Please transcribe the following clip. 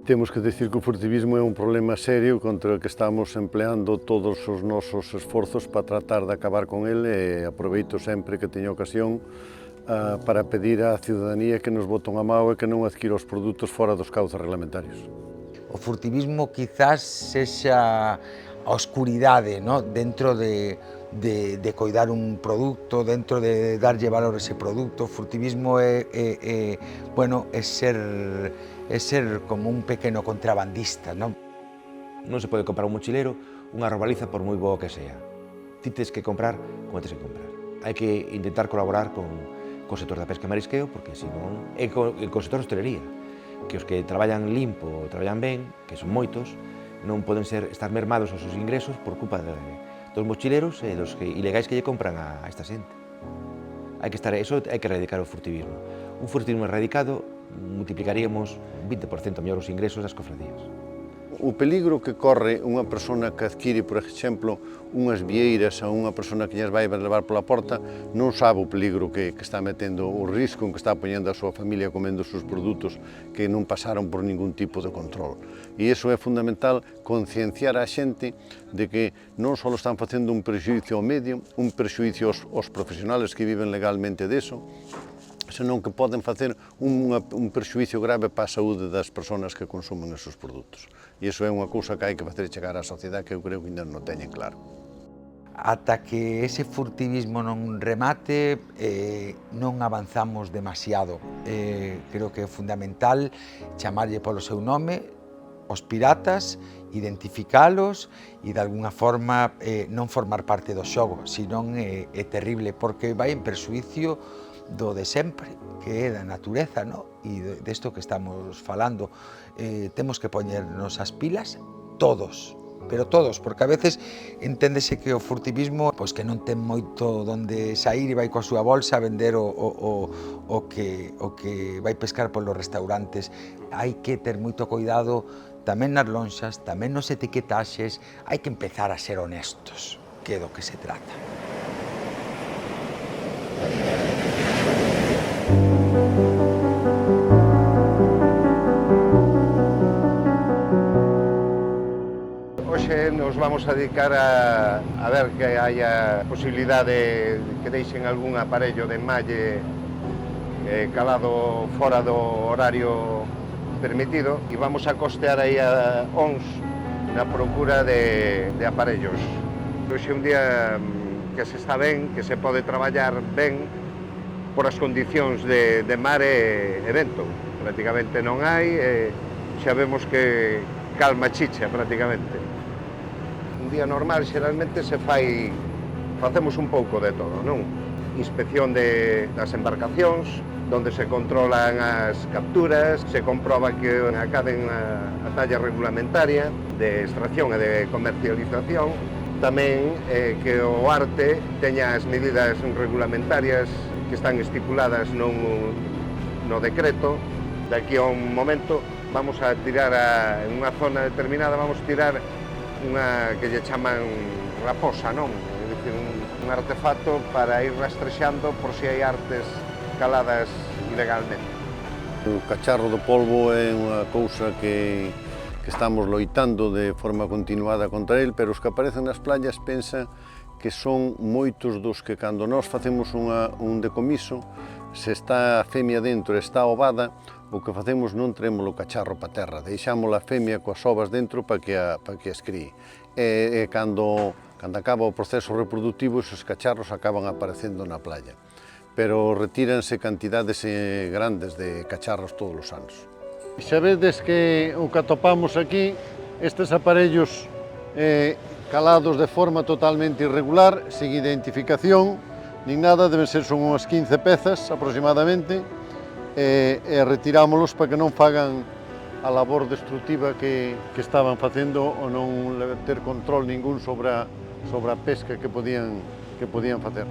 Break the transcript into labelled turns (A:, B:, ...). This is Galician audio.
A: Temos que dicir que o furtivismo é un problema serio contra o que estamos empleando todos os nosos esforzos para tratar de acabar con ele, e aproveito sempre que teño ocasión para pedir á ciudadanía que nos bote unha mão e que non adquira os produtos fora dos cauces reglamentarios.
B: O furtivismo quizás sexa a oscuridade, no? Dentro de coidar un produto, dentro de darlle valor a ese produto. O furtivismo é ser como un pequeno contrabandista, non?
C: Non se pode comprar un mochilero unha robaliza por moi boa que sea. Ti tes que comprar como tes que comprar. Hai que intentar colaborar con o sector da pesca e marisqueo, porque senón é co sector da hostelería, que os que traballan limpo, traballan ben, que son moitos, non poden estar mermados os seus ingresos por culpa dos mochileros e dos ilegais que lle compran a esta xente. Eso hai que erradicar o furtivismo. Un furtivismo erradicado multiplicaríamos 20% mellor os ingresos das cofradías.
A: O peligro que corre unha persona que adquire, por exemplo, unhas vieiras a unha persona que lles vai levar pola porta, non sabe o peligro que está metendo, o risco en que está poñendo a súa familia comendo os seus produtos que non pasaron por ningún tipo de control. E iso é fundamental, concienciar a xente de que non só están facendo un prexuízo ao medio, un prexuízo aos profesionales que viven legalmente deso, senón que poden facer un prexuízo grave para a saúde das persoas que consumen esos produtos. E iso é unha cousa que hai que facer chegar á sociedade que eu creo que ainda non teñen claro.
B: Ata que ese furtivismo non remate, non avanzamos demasiado. Creo que é fundamental chamarlle polo seu nome os piratas, identificalos e de alguna forma non formar parte do xogo, senón é terrible, porque vai en perxuízo do de sempre, que é da natureza, no? E desto que estamos falando. Temos que poñernos as pilas todos, pero todos, porque a veces enténdese que o furtivismo pois que non ten moito donde sair e vai coa súa bolsa a vender o que vai pescar polos restaurantes. Hai que ter moito cuidado tamén nas lonxas, tamén nos etiquetaxes, hai que empezar a ser honestos, que é do que se trata.
D: Hoxe nos vamos a dedicar a ver que haya posibilidade que deixen algún aparello de enmalle calado fora do horario permitido e vamos a costear aí a ONS na procura de aparellos. Hoxe é un día que se está ben, que se pode traballar ben por as condicións de mar e vento. Prácticamente non hai, xa vemos que calma chicha prácticamente. Un día normal xeralmente facemos un pouco de todo, non? Inspección das embarcacións, donde se controlan as capturas, se comproba que acaden a talla regulamentaria de extracción e de comercialización, tamén que o arte teña as medidas regulamentarias que están estipuladas no decreto. De aquí a un momento vamos a tirar en unha zona determinada, vamos a tirar unha que lle chaman raposa, non? É dicir, un artefacto para ir rastrexando por si hai artes caladas ilegalmente.
A: O cacharro do polvo é unha cousa que estamos loitando de forma continuada contra ele, pero os que aparecen nas playas pensan que son moitos dos que cando nós facemos un decomiso, se está a femia dentro e está ovada, o que facemos non traemos o cacharro para terra, deixamos a femia coas ovas dentro para que as críe. E cando acaba o proceso reproductivo, esos cacharros acaban aparecendo na playa. Pero retíranse cantidades grandes de cacharros todos os anos. Xa vedes que o que atopamos aquí, estes aparellos calados de forma totalmente irregular, sin identificación, nin nada, deben ser son unhas 15 pezas aproximadamente, e retirámolos para que non fagan a labor destructiva que estaban facendo ou non ter control ningún sobre a pesca que podían facer.